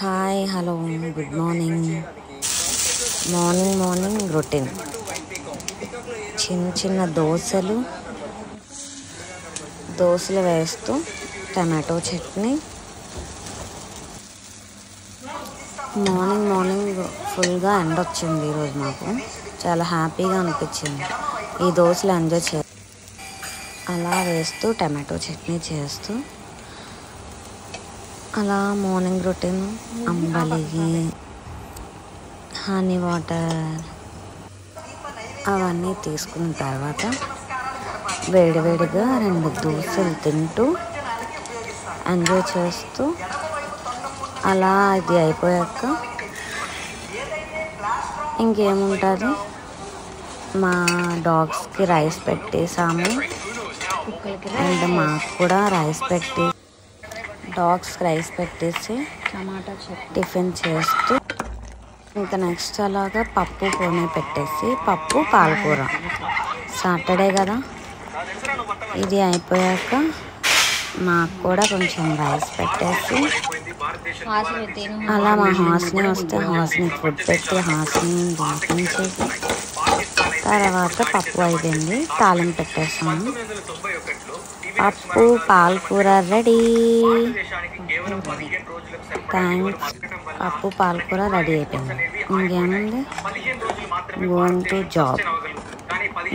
Hi hello good morning. Morning routine చిన్న చిన్న దోశలు వేస్తూ టమాటో చట్నీ. మార్నింగ్ ఫుల్గా ఎండ వచ్చింది ఈరోజు. మాకు చాలా హ్యాపీగా అనిపించింది ఈ దోశలు ఎంజాయ్ చే అలా వేస్తూ టమాటో చట్నీ చేస్తూ అలా మార్నింగ్ రొటీన్. అంబలి, హనీ వాటర్ అవన్నీ తీసుకున్న తర్వాత వేడివేడిగా 2 దోశలు తింటూ ఎంజాయ్ చేస్తూ అలా ఇది అయిపోయాక ఇంకేముంటుంది, మా డాగ్స్కి రైస్ పెట్టేసాము అండ్ మాకు కూడా డాగ్స్కి రైస్ పెట్టేసి టమాటా టిఫిన్ చేస్తూ ఇంకా నెక్స్ట్ అలాగా పప్పు పోనీ పెట్టేసి పప్పు పాలకూర. సాటర్డే కదా, ఇది అయిపోయాక మాకు కూడా కొంచెం రైస్ పెట్టేసి అలా మా హాస్ని వస్తే హాస్ని ఫుడ్ పెట్టి హాస్ని తినిపించేసి తర్వాత పప్పు అయిపోయింది, తాలింపు పెట్టేసాము. పప్పు పాలకూర రెడీ. థ్యాంక్స్. పప్పు పాలకూర రెడీ అయిపోయింది. ఇంకేముంది, going to job.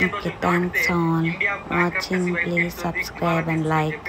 Okay, thanks all watching. Please subscribe and like.